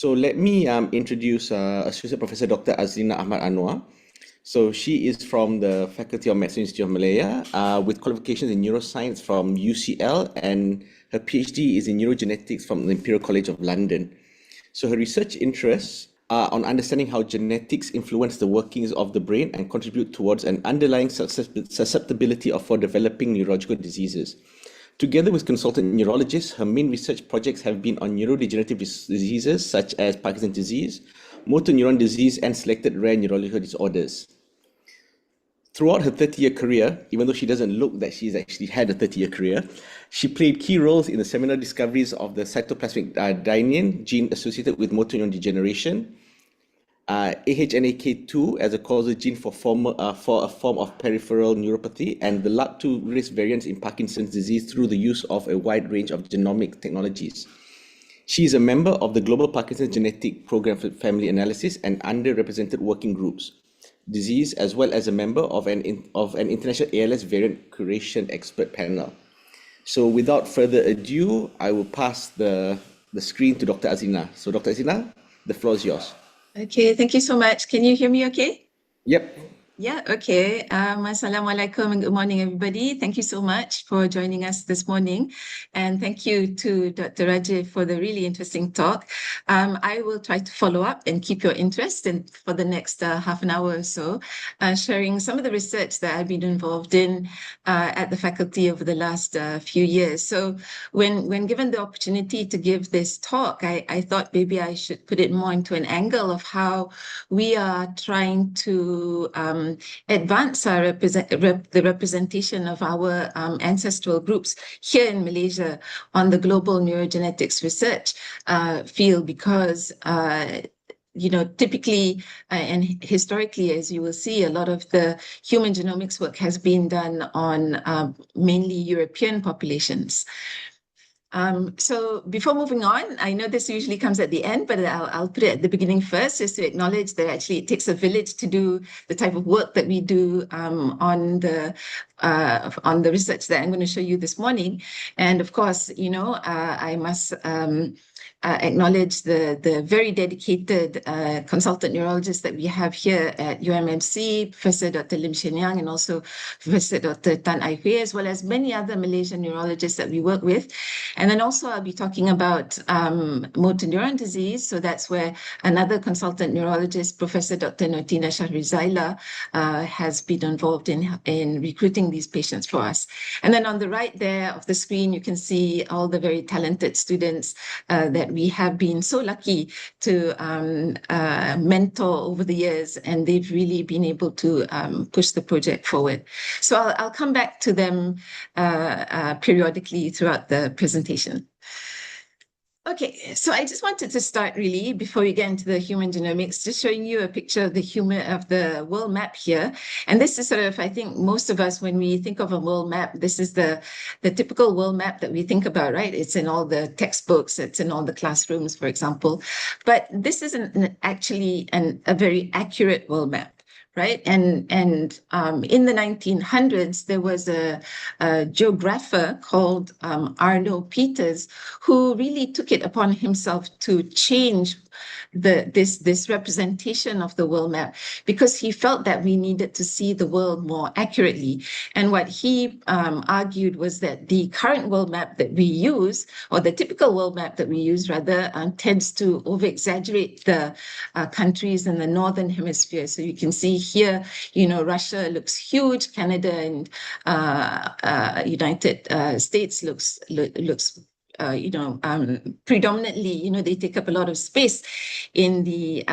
So let me introduce Associate Professor Dr. Azlina Ahmad Anwar. So she is from the Faculty of Medicine Institute of Malaya with qualifications in neuroscience from UCL, and her PhD is in neurogenetics from the Imperial College of London. So her research interests are on understanding how genetics influence the workings of the brain and contribute towards an underlying susceptibility for developing neurological diseases. Together with consultant neurologists, her main research projects have been on neurodegenerative diseases such as Parkinson's disease, motor neuron disease, and selected rare neurological disorders. Throughout her 30-year career, even though she doesn't look that she's actually had a 30-year career, she played key roles in the seminal discoveries of the cytoplasmic dynein gene associated with motor neuron degeneration, AHNAK2 as a causal gene for a form of peripheral neuropathy, and the LARC2 risk variants in Parkinson's disease through the use of a wide range of genomic technologies. She is a member of the Global Parkinson's Genetic Program for Family Analysis and underrepresented working groups, disease, as well as a member of an international ALS variant curation expert panel. So without further ado, I will pass the screen to Dr. Azlina. So Dr. Azlina, the floor is yours. Okay, thank you so much. Can you hear me okay? Yep. Yeah, okay. Assalamualaikum and good morning, everybody. Thank you so much for joining us this morning. And thank you to Dr. Rajiv for the really interesting talk. I will try to follow up and keep your interest for the next half an hour or so, sharing some of the research that I've been involved in at the faculty over the last few years. So when given the opportunity to give this talk, I thought maybe I should put it more into an angle of how we are trying to advance the representation of our ancestral groups here in Malaysia on the global neurogenetics research field, because typically and historically, as you will see, a lot of the human genomics work has been done on mainly European populations. So before moving on, I know this usually comes at the end, but I'll put it at the beginning first, just to acknowledge that actually it takes a village to do the type of work that we do on the research that I'm going to show you this morning. And of course, I must acknowledge the very dedicated consultant neurologists that we have here at UMMC, Professor Dr. Lim Shen Yang, and also Professor Dr. Tan Ai Hui, as well as many other Malaysian neurologists that we work with. And then also I'll be talking about motor neuron disease. So that's where another consultant neurologist, Professor Dr. Notina Shahrizaila, has been involved in recruiting these patients for us. And then on the right there of the screen, you can see all the very talented students that we have been so lucky to mentor over the years, and they've really been able to push the project forward. So I'll come back to them periodically throughout the presentation. Okay, so I just wanted to start really, before we get into the human genomics, just showing you a picture of the world map here. And this is sort of, I think most of us, when we think of a world map, this is the typical world map that we think about, right? It's in all the textbooks, it's in all the classrooms, for example. But this isn't actually a very accurate world map. Right. And in the 1900s, there was a geographer called Arno Peters, who really took it upon himself to change this representation of the world map, because he felt that we needed to see the world more accurately. And what he argued was that the current world map that we use, or the typical world map that we use rather, tends to over-exaggerate the countries in the northern hemisphere. So you can see here, Russia looks huge, Canada and United States looks predominantly, they take up a lot of space in the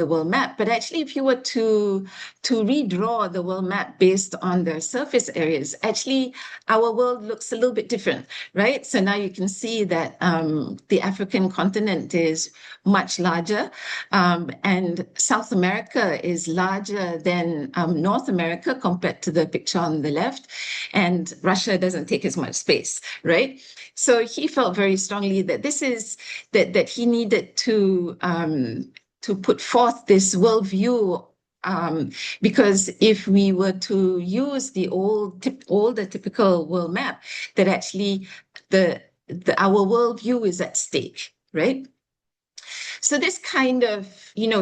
world map. But actually, if you were to redraw the world map based on their surface areas, actually our world looks a little bit different, right? So now you can see that the African continent is much larger, and South America is larger than North America compared to the picture on the left, and Russia doesn't take as much space, right? So he felt very strongly that that he needed to put forth this worldview, because if we were to use the older typical world map, that actually our worldview is at stake, right? So this kind of,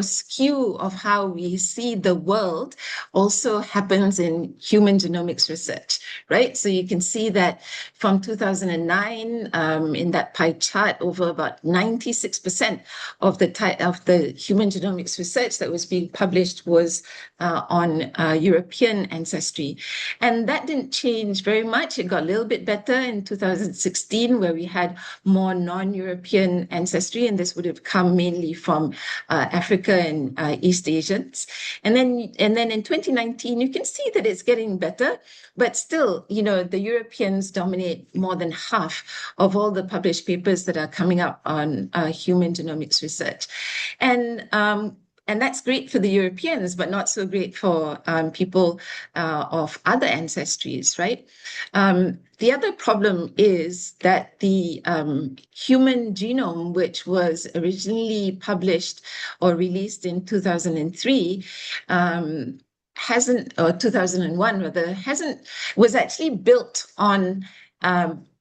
skew of how we see the world also happens in human genomics research, right? So you can see that from 2009, in that pie chart, over about 96% of the human genomics research that was being published was on European ancestry. And that didn't change very much. It got a little bit better in 2016, where we had more non-European ancestry, and this would have come mainly from Africa and East Asians. And then in 2019, you can see that it's getting better, but still, the Europeans dominate more than half of all the published papers that are coming up on human genomics research. And that's great for the Europeans, but not so great for people of other ancestries, right? The other problem is that the human genome, which was originally published or released in 2003, hasn't, or 2001 rather, was actually built on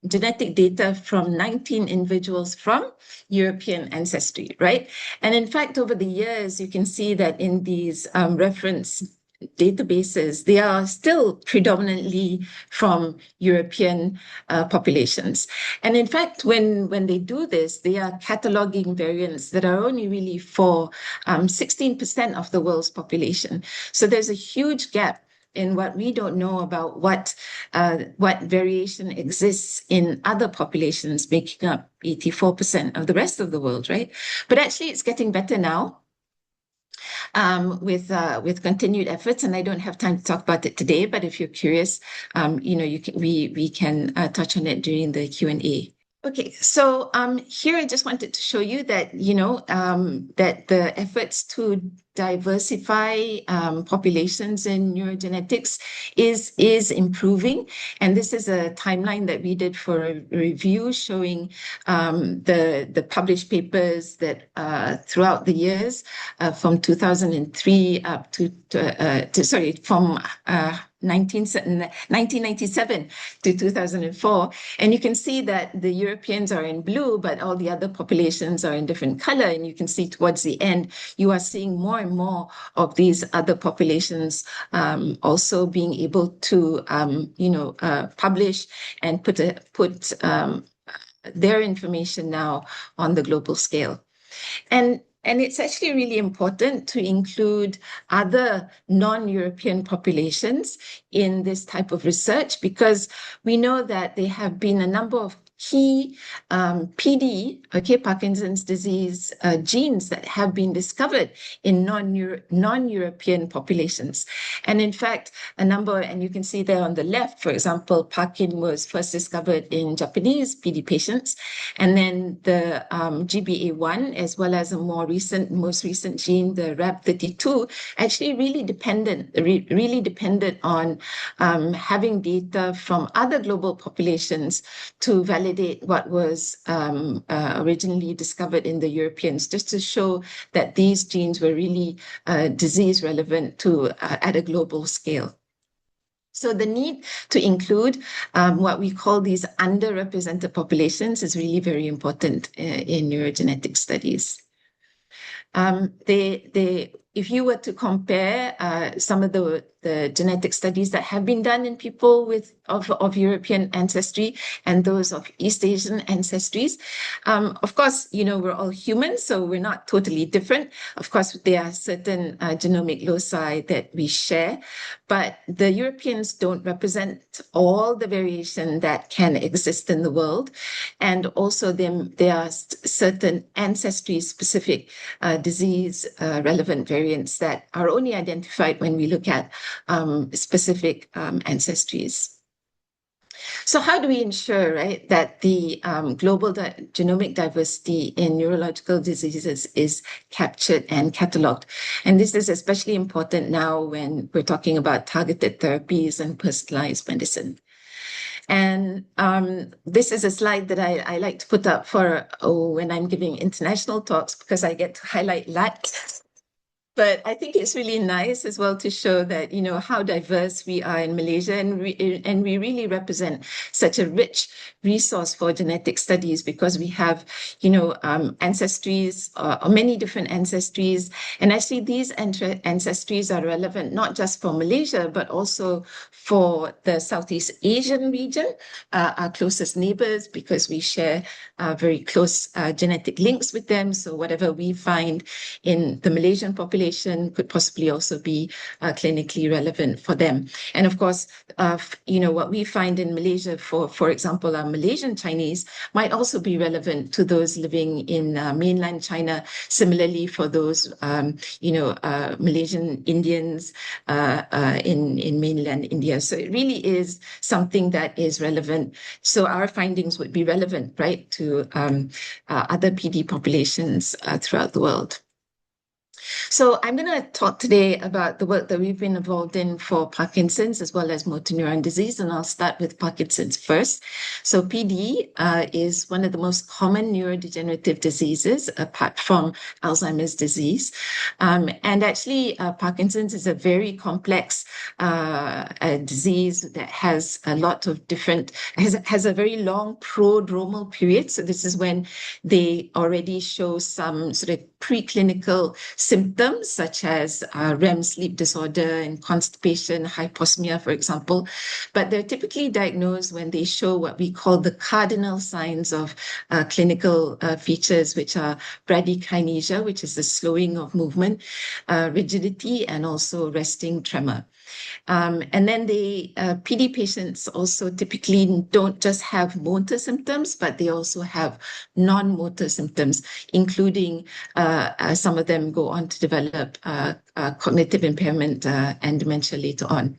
genetic data from 19 individuals from European ancestry, right? And in fact, over the years, you can see that in these reference databases, they are still predominantly from European populations. And in fact, when they do this, they are cataloging variants that are only really for 16% of the world's population. So there's a huge gap in what we don't know about what variation exists in other populations, making up 84% of the rest of the world, right? But actually, it's getting better now with continued efforts, and I don't have time to talk about it today. But if you're curious, we can touch on it during the Q&A. Okay, so here I just wanted to show you that, that the efforts to diversify populations in neurogenetics is improving. And this is a timeline that we did for a review showing the published papers that throughout the years from 2003 up to from 1997 to 2004. And you can see that the Europeans are in blue, but all the other populations are in different color. And you can see towards the end, you are seeing more and more of these other populations also being able to, publish and put their information now on the global scale. And it's actually really important to include other non-European populations in this type of research, because we know that there have been a number of key PD, Parkinson's disease genes that have been discovered in non-European populations. And in fact, a number, and you can see there on the left, for example, Parkin was first discovered in Japanese PD patients, and then the GBA1, as well as a most recent gene, the RAB32, actually really depended on having data from other global populations to validate what was originally discovered in the Europeans, just to show that these genes were really disease relevant at a global scale. So the need to include what we call these underrepresented populations is really very important in neurogenetic studies. If you were to compare some of the genetic studies that have been done in people of European ancestry and those of East Asian ancestries, of course, we're all humans, so we're not totally different. Of course, there are certain genomic loci that we share, but the Europeans don't represent all the variation that can exist in the world. And also there are certain ancestry-specific disease relevant variants that are only identified when we look at specific ancestries. So how do we ensure, right, that the global genomic diversity in neurological diseases is captured and cataloged? And this is especially important now when we're talking about targeted therapies and personalized medicine. And this is a slide that I like to put up for when I'm giving international talks, because I get to highlight that. But I think it's really nice as well to show that, how diverse we are in Malaysia, and we really represent such a rich resource for genetic studies, because we have, ancestries, or many different ancestries. And actually these ancestries are relevant not just for Malaysia, but also for the Southeast Asian region, our closest neighbors, because we share very close genetic links with them. So whatever we find in the Malaysian population could possibly also be clinically relevant for them. And of course, what we find in Malaysia, for example, our Malaysian Chinese, might also be relevant to those living in mainland China. Similarly, for those, Malaysian Indians in mainland India. So it really is something that is relevant. So our findings would be relevant, right, to other PD populations throughout the world. So I'm going to talk today about the work that we've been involved in for Parkinson's as well as motor neuron disease, and I'll start with Parkinson's first. So PD is one of the most common neurodegenerative diseases apart from Alzheimer's disease. And actually, Parkinson's is a very complex disease that has a lot of different, has a very long prodromal period. So this is when they already show some sort of preclinical symptoms, such as REM sleep disorder and constipation, hyposmia, for example. But they're typically diagnosed when they show what we call the cardinal signs of clinical features, which are bradykinesia, which is the slowing of movement, rigidity, and also resting tremor. And then the PD patients also typically don't just have motor symptoms, but they also have non-motor symptoms, including some of them go on to develop cognitive impairment and dementia later on.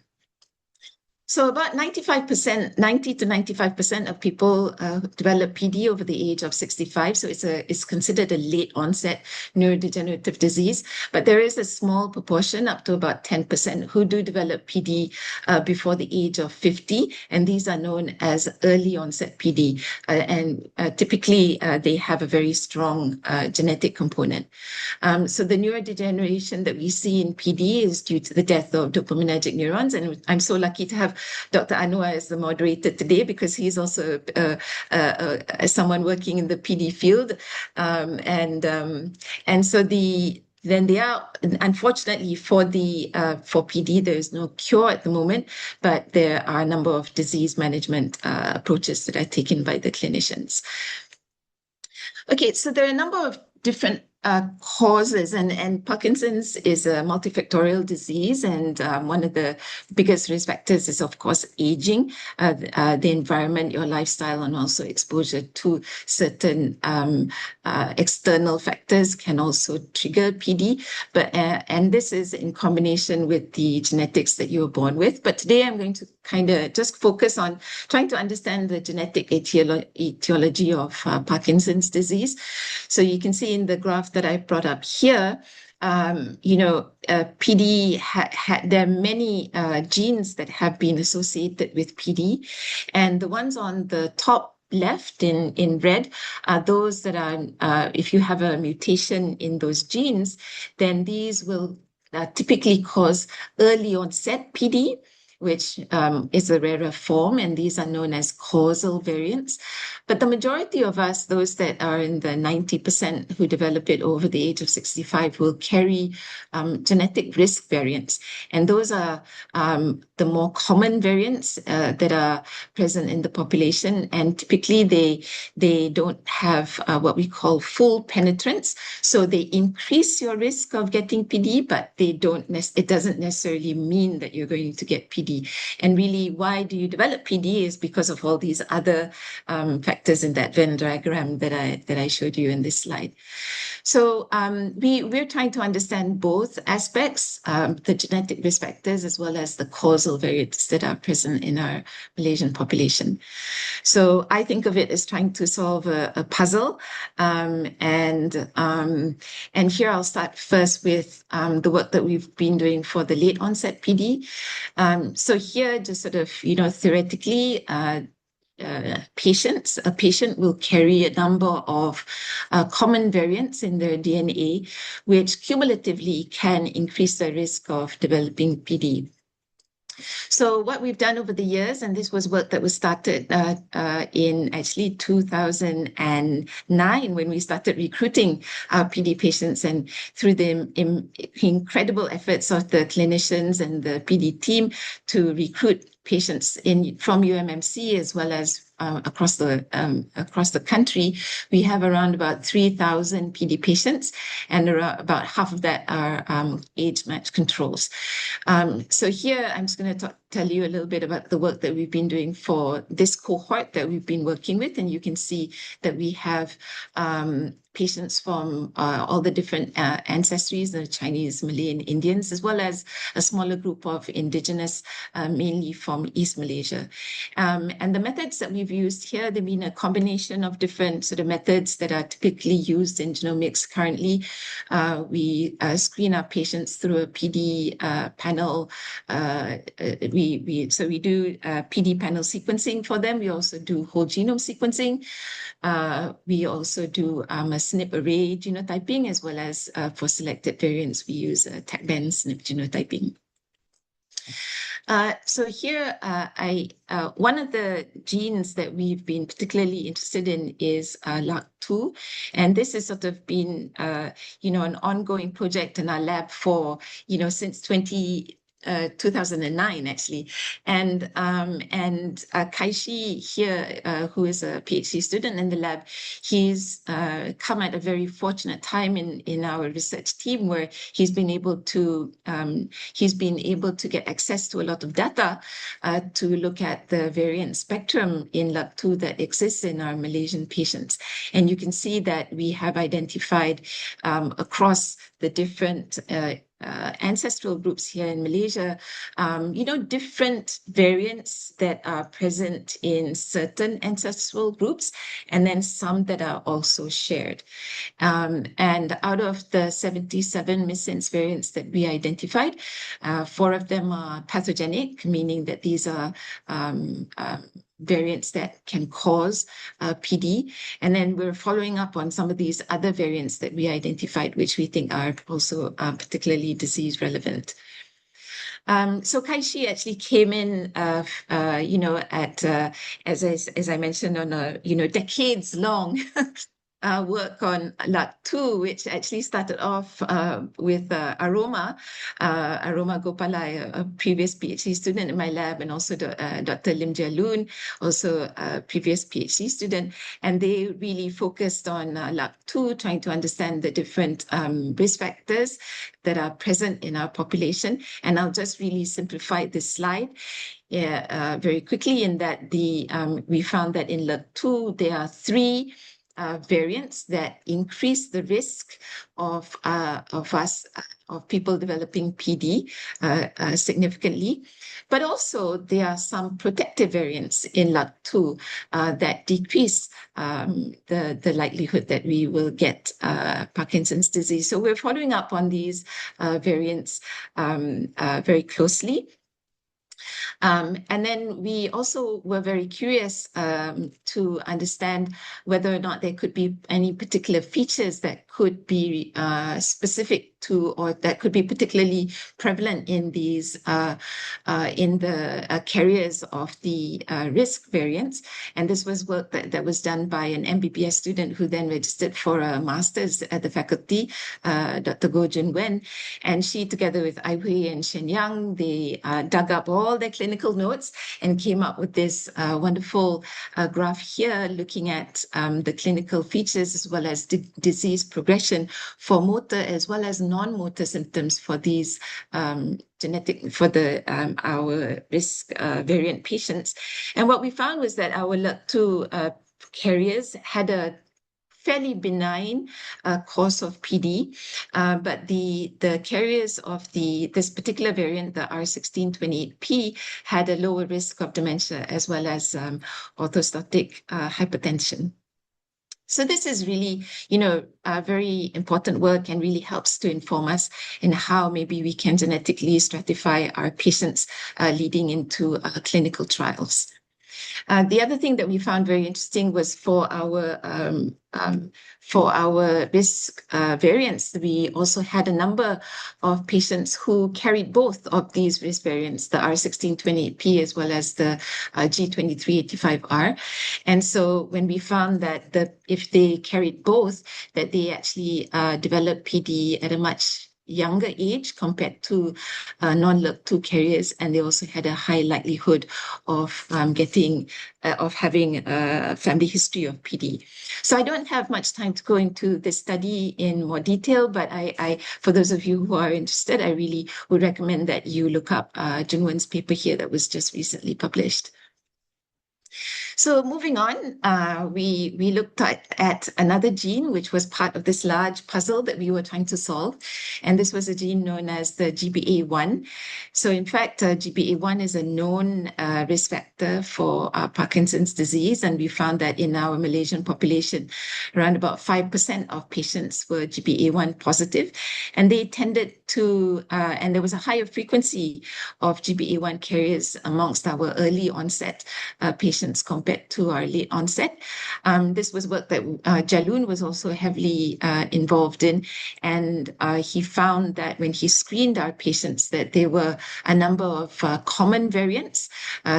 So about 90 to 95% of people develop PD over the age of 65. So it's considered a late onset neurodegenerative disease. But there is a small proportion, up to about 10%, who do develop PD before the age of 50. And these are known as early onset PD. And typically, they have a very strong genetic component. So the neurodegeneration that we see in PD is due to the death of dopaminergic neurons. And I'm so lucky to have Dr. Anwar as the moderator today, because he's also someone working in the PD field. And so then they are, unfortunately for PD, there is no cure at the moment, but there are a number of disease management approaches that are taken by the clinicians. Okay, so there are a number of different causes, and Parkinson's is a multifactorial disease, and one of the biggest risk factors is, of course, aging, the environment, your lifestyle, and also exposure to certain external factors can also trigger PD. And this is in combination with the genetics that you were born with. But today I'm going to kind of just focus on trying to understand the genetic etiology of Parkinson's disease. So you can see in the graph that I brought up here, PD there are many genes that have been associated with PD, and the ones on the top left in red are those that are, if you have a mutation in those genes, then these will typically cause early onset PD, which is a rarer form, and these are known as causal variants. But the majority of us, those that are in the 90% who develop it over the age of 65, will carry genetic risk variants. And those are the more common variants that are present in the population. And typically they don't have what we call full penetrance. So they increase your risk of getting PD, but it doesn't necessarily mean that you're going to get PD. And really, why do you develop PD is because of all these other factors in that Venn diagram that I showed you in this slide. So we're trying to understand both aspects, the genetic risk factors as well as the causal variants that are present in our Malaysian population. So I think of it as trying to solve a puzzle. And here I'll start first with the work that we've been doing for the late onset PD. So here, just sort of, theoretically, patients, a patient will carry a number of common variants in their DNA, which cumulatively can increase the risk of developing PD. So what we've done over the years, and this was work that was started in actually 2009 when we started recruiting our PD patients, and through the incredible efforts of the clinicians and the PD team to recruit patients from UMMC as well as across the country, we have around about 3,000 PD patients, and about half of that are age-matched controls. So here I'm just going to tell you a little bit about the work that we've been doing for this cohort that we've been working with, and you can see that we have patients from all the different ancestries, the Chinese, Malay, and Indians, as well as a smaller group of indigenous, mainly from East Malaysia. And the methods that we've used here, they've been a combination of different sort of methods that are typically used in genomics currently. We screen our patients through a PD panel. So we do PD panel sequencing for them. We also do whole genome sequencing. We also do a SNP array genotyping, as well as for selected variants, we use TaqBen SNP genotyping. So here, one of the genes that we've been particularly interested in is LRRK2, and this has sort of been, an ongoing project in our lab for, since 2009 actually, and Kaishi here, who is a PhD student in the lab, he's come at a very fortunate time in our research team where he's been able to get access to a lot of data to look at the variant spectrum in LRRK2 that exists in our Malaysian patients, and you can see that we have identified across the different ancestral groups here in Malaysia, different variants that are present in certain ancestral groups, and then some that are also shared. And out of the 77 missense variants that we identified, 4 of them are pathogenic, meaning that these are variants that can cause PD. And then we're following up on some of these other variants that we identified, which we think are also particularly disease relevant. So Kaishi actually came in, as I mentioned, on a decades long work on LRRK2, which actually started off with Aroma Gopala, a previous PhD student in my lab, and also Dr. Lim Jia Loon, also a previous PhD student. And they really focused on LRRK2, trying to understand the different risk factors that are present in our population. And I'll just really simplify this slide very quickly in that we found that in LRRK2, there are 3 variants that increase the risk of people developing PD significantly, but also there are some protective variants in LRRK2 that decrease the likelihood that we will get Parkinson's disease. So we're following up on these variants very closely. And then we also were very curious to understand whether or not there could be any particular features that could be specific to, or that could be particularly prevalent in these, in the carriers of the risk variants. And this was work that was done by an MBBS student who then registered for a master's at the faculty, Dr. Goh Jun Wen. And she, together with Ai Hui and Shen Yang, they dug up all their clinical notes and came up with this wonderful graph here looking at the clinical features as well as disease progression for motor as well as non-motor symptoms for these our risk variant patients. And what we found was that our LRRK2 carriers had a fairly benign course of PD, but the carriers of this particular variant, the R1628P, had a lower risk of dementia as well as orthostatic hypertension. So this is really, very important work and really helps to inform us in how maybe we can genetically stratify our patients leading into clinical trials. The other thing that we found very interesting was for our risk variants, we also had a number of patients who carried both of these risk variants, the R1628P as well as the G2385R. And so when we found that if they carried both, that they actually developed PD at a much younger age compared to non-LRRK2 carriers, and they also had a high likelihood of having a family history of PD. So I don't have much time to go into this study in more detail, but I for those of you who are interested, I really would recommend that you look up Junwon's paper here that was just recently published. So moving on, we looked at another gene, which was part of this large puzzle that we were trying to solve. And this was a gene known as the GBA1. So in fact, GBA1 is a known risk factor for Parkinson's disease. And we found that in our Malaysian population, around about 5% of patients were GBA1 positive. And they tended to, and there was a higher frequency of GBA1 carriers amongst our early onset patients compared to our late onset. This was work that Jaloon was also heavily involved in, and he found that when he screened our patients that there were a number of common variants.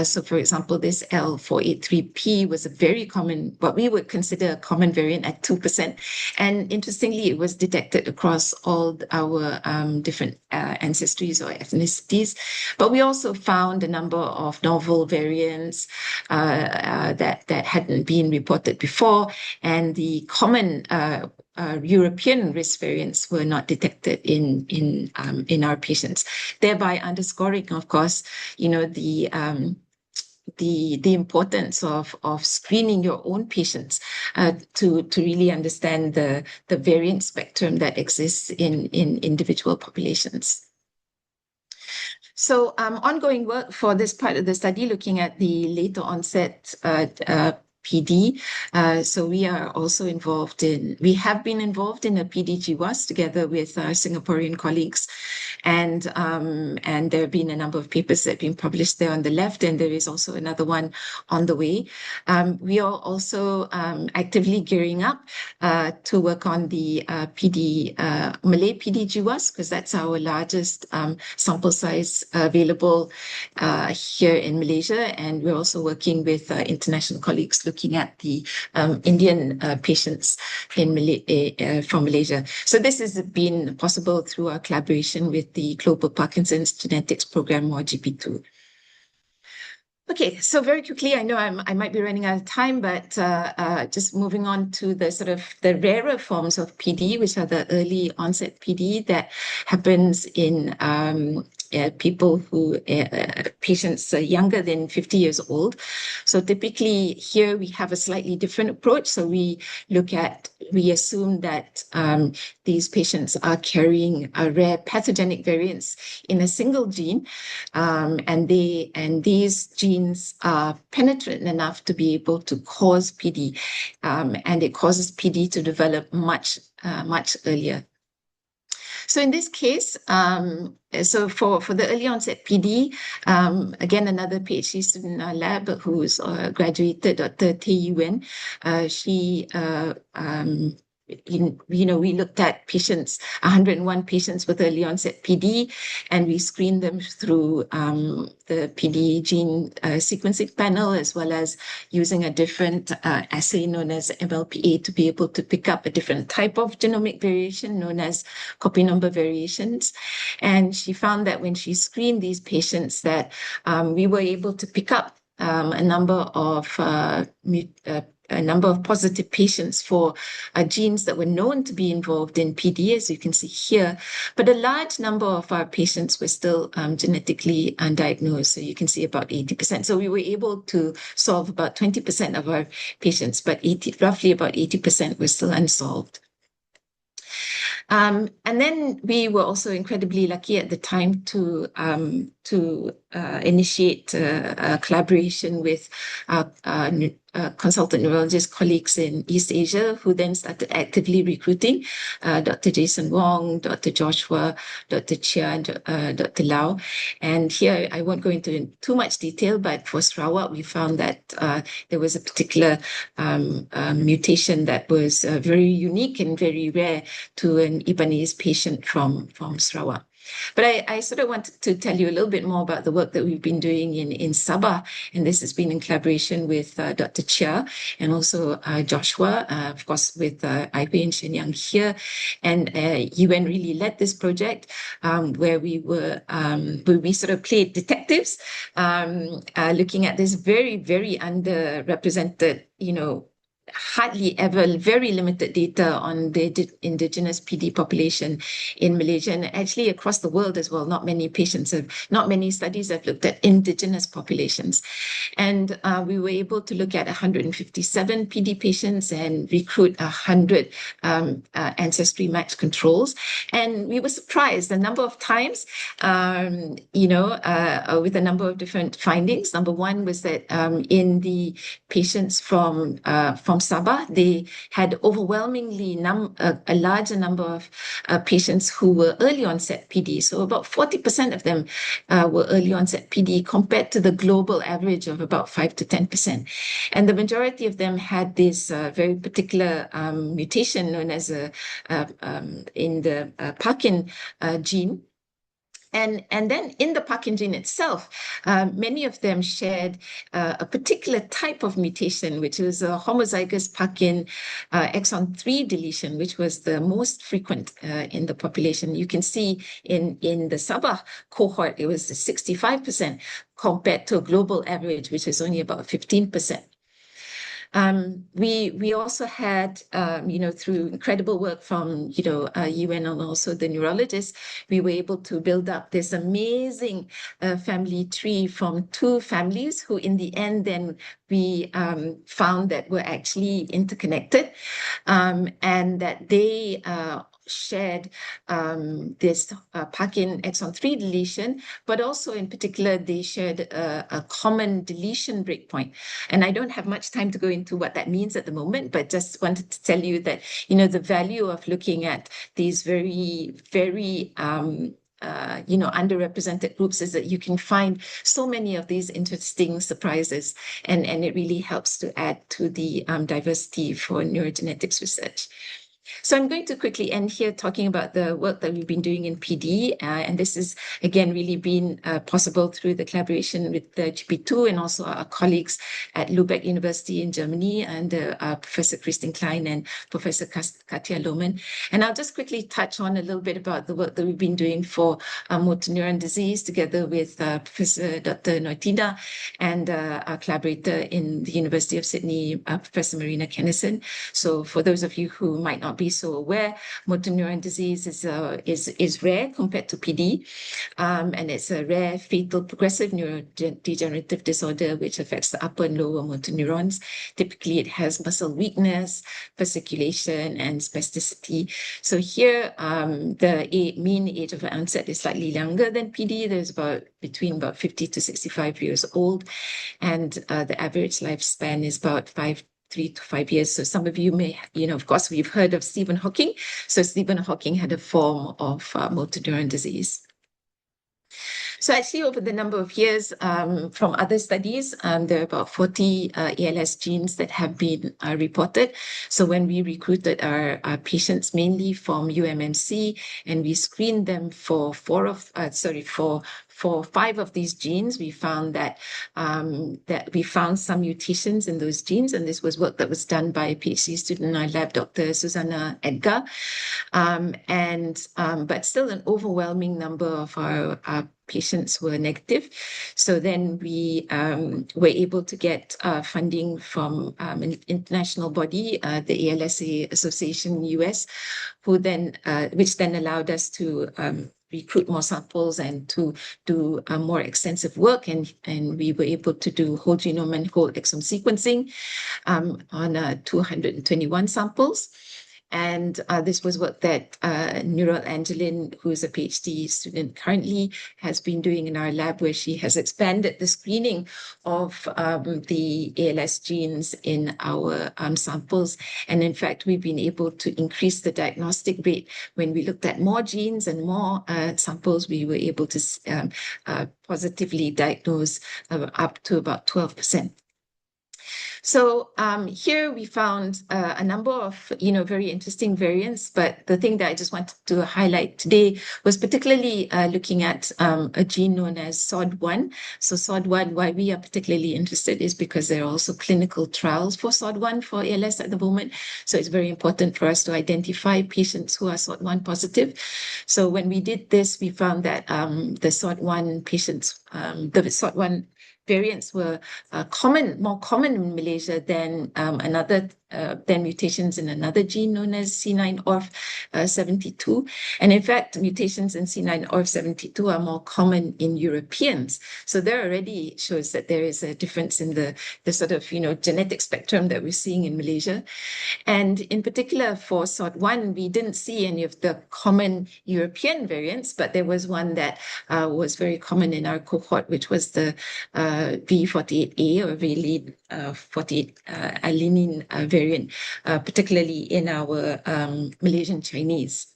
So for example, this L483P was a very common, what we would consider a common variant at 2%. And interestingly, it was detected across all our different ancestries or ethnicities. But we also found a number of novel variants that hadn't been reported before, and the common European risk variants were not detected in our patients, thereby underscoring, of course, the importance of screening your own patients to really understand the variant spectrum that exists in individual populations. So ongoing work for this part of the study, looking at the later onset PD. So we are also we have been involved in a PD-GWAS together with our Singaporean colleagues. And there have been a number of papers that have been published there on the left, and there is also another one on the way. We are also actively gearing up to work on the Malay PD-GWAS, because that's our largest sample size available here in Malaysia. And we're also working with international colleagues looking at the Indian patients from Malaysia. So this has been possible through our collaboration with the Global Parkinson's Genetics Program, or GP2. Okay, so very quickly, I know I might be running out of time, but just moving on to the rarer forms of PD, which are the early onset PD that happens in people patients younger than 50 years old. So typically here we have a slightly different approach. So we assume that these patients are carrying a rare pathogenic variants in a single gene, and these genes are penetrant enough to be able to cause PD, and it causes PD to develop much earlier. So in this case, so for the early onset PD, again, another PhD student in our lab who's graduated, Dr. Tay Yuen, she we looked at 101 patients with early onset PD, and we screened them through the PD gene sequencing panel, as well as using a different assay known as MLPA to be able to pick up a different type of genomic variation known as copy number variations. And she found that when she screened these patients that we were able to pick up a number of positive patients for genes that were known to be involved in PD, as you can see here. But a large number of our patients were still genetically undiagnosed. So you can see about 80%. So we were able to solve about 20% of our patients, but roughly about 80% were still unsolved. And then we were also incredibly lucky at the time to to initiate a collaboration with consultant neurologist colleagues in East Asia, who then started actively recruiting Dr. Jason Wong, Dr. Joshua, Dr. Chia, and Dr. Lau. And here I won't go into too much detail, but for Sarawak, we found that there was a particular mutation that was very unique and very rare to an Ibanese patient from Sarawak. But I sort of wanted to tell you a little bit more about the work that we've been doing in Sabah. And this has been in collaboration with Dr. Chia and also Joshua, of course, with Ipei and Shenyang here. And UN really led this project where we sort of played detectives, looking at this very, very underrepresented, hardly ever, very limited data on the indigenous PD population in Malaysia, and actually across the world as well. Not many studies have looked at indigenous populations. And we were able to look at 157 PD patients and recruit 100 ancestry match controls. And we were surprised the number of times, with a number of different findings. Number one was that in the patients from Sabah, they had overwhelmingly a larger number of patients who were early onset PD. So about 40% of them were early onset PD compared to the global average of about 5 to 10%. And the majority of them had this very particular mutation known as in the Parkin gene. And then in the Parkin gene itself, many of them shared a particular type of mutation, which was a homozygous Parkin exon 3 deletion, which was the most frequent in the population. You can see in the Sabah cohort, it was 65% compared to a global average, which is only about 15%. We also had, through incredible work from, UN and also the neurologists, we were able to build up this amazing family tree from 2 families who in the end then we found that were actually interconnected, and that they shared this Parkin exon 3 deletion, but also in particular, they shared a common deletion breakpoint. And I don't have much time to go into what that means at the moment, but just wanted to tell you that, the value of looking at these very, very underrepresented groups is that you can find so many of these interesting surprises, and it really helps to add to the diversity for neurogenetics research. So I'm going to quickly end here talking about the work that we've been doing in PD. And this has, again, really been possible through the collaboration with the GP2 and also our colleagues at Lübeck University in Germany, and Professor Christine Klein and Professor Katja Lohmann. And I'll just quickly touch on a little bit about the work that we've been doing for motor neuron disease together with Professor Dr. Noitina and our collaborator in the University of Sydney, Professor Marina Kennison. So for those of you who might not be so aware, motor neuron disease is rare compared to PD, and it's a rare fatal progressive neurodegenerative disorder which affects the upper and lower motor neurons. Typically, it has muscle weakness, fasciculation, and spasticity. So here, the mean age of onset is slightly younger than PD. There's between 50 to 65 years old, and the average lifespan is about 3 to 5 years. So some of you may, of course, we've heard of Stephen Hawking. So Stephen Hawking had a form of motor neuron disease. So actually, over the number of years from other studies, there are about 40 ALS genes that have been reported. So when we recruited our patients mainly from UMMC, and we screened them for 5 of these genes, we found that we found some mutations in those genes, and this was work that was done by a PhD student in our lab, Dr. Susanna Edgar, but still an overwhelming number of our patients were negative. So then we were able to get funding from an international body, the ALSA Association in the US, which then allowed us to recruit more samples and to do more extensive work. And we were able to do whole genome and whole exome sequencing on 221 samples. And this was work that Nurul Angelin, who is a PhD student currently, has been doing in our lab, where she has expanded the screening of the ALS genes in our samples. And in fact, we've been able to increase the diagnostic rate. When we looked at more genes and more samples, we were able to positively diagnose up to about 12%. So here we found a number of, very interesting variants, but the thing that I just wanted to highlight today was particularly looking at a gene known as SOD1. So SOD1, why we are particularly interested is because there are also clinical trials for SOD1 for ALS at the moment. So it's very important for us to identify patients who are SOD1 positive. So when we did this, we found that the SOD1 patients, the SOD1 variants were more common in Malaysia than than mutations in another gene known as C9orf72. And in fact, mutations in C9orf72 are more common in Europeans. So there already shows that there is a difference in the sort of, genetic spectrum that we're seeing in Malaysia. And in particular for SOD1, we didn't see any of the common European variants, but there was one that was very common in our cohort, which was the V48A or VLE 48 alanine variant, particularly in our Malaysian Chinese.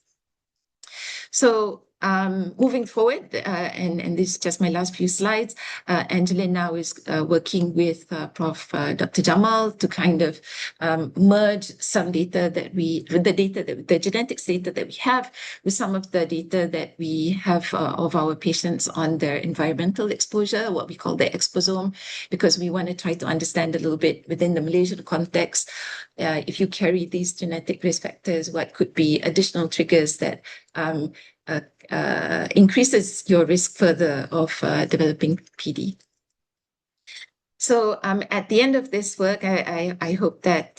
So moving forward, and this is just my last few slides, Angelina now is working with Prof. Dr. Jamal to kind of merge some data that the genetics data that we have with some of the data that we have of our patients on their environmental exposure, what we call the exposome, because we want to try to understand a little bit within the Malaysian context, if you carry these genetic risk factors, what could be additional triggers that increases your risk further of developing PD. So at the end of this work, I hope that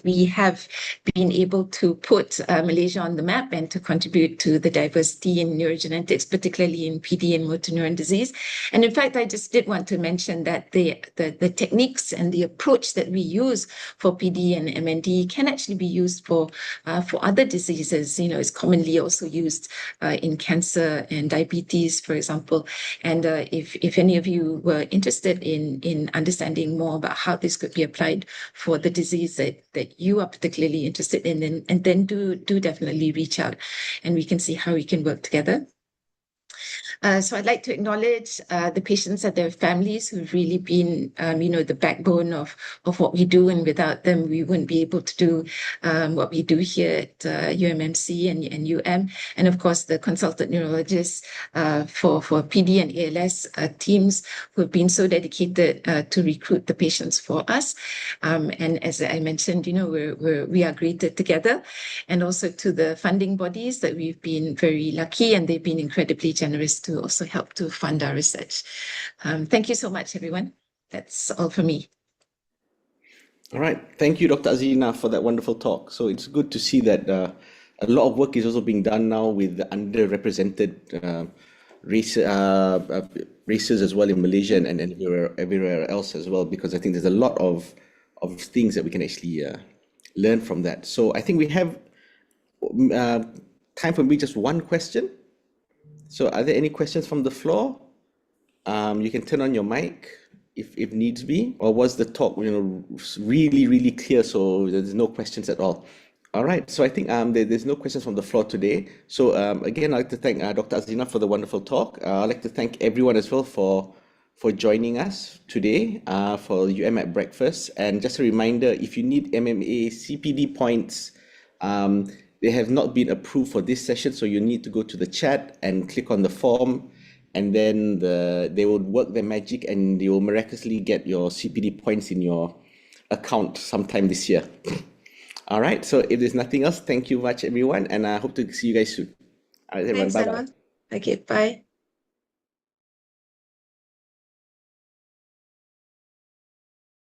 we have been able to put Malaysia on the map and to contribute to the diversity in neurogenetics, particularly in PD and motor neuron disease. And in fact, I just did want to mention that the techniques and the approach that we use for PD and MND can actually be used for other diseases. It's commonly also used in cancer and diabetes, for example. And if any of you were interested in understanding more about how this could be applied for the disease that you are particularly interested in, and then do definitely reach out, and we can see how we can work together. So I'd like to acknowledge the patients and their families who've really been, the backbone of what we do, and without them, we wouldn't be able to do what we do here at UMMC and UM, and of course the consultant neurologists for PD and ALS teams who have been so dedicated to recruit the patients for us. And as I mentioned, we are greater together, and also to the funding bodies that we've been very lucky, and they've been incredibly generous to also help to fund our research. Thank you so much, everyone. That's all for me. All right. Thank you, Dr. Azlina, for that wonderful talk. So it's good to see that a lot of work is also being done now with the underrepresented races as well in Malaysia and everywhere else as well, because I think there's a lot of things that we can actually learn from that. So I think we have time for maybe just one question. So are there any questions from the floor? You can turn on your mic if needs be, or was the talk really, really clear, so there's no questions at all? All right, so I think there's no questions from the floor today. So again, I'd like to thank Dr. Azlina for the wonderful talk. I'd like to thank everyone as well for joining us today for UM at Breakfast. And just a reminder, if you need MMA CPD points, they have not been approved for this session, so you need to go to the chat and click on the form, and then they will work their magic and you will miraculously get your CPD points in your account sometime this year. All right, so if there's nothing else, thank you much, everyone, and I hope to see you guys soon. All right, everyone, Thanks, bye-bye. Anwar. Okay, bye.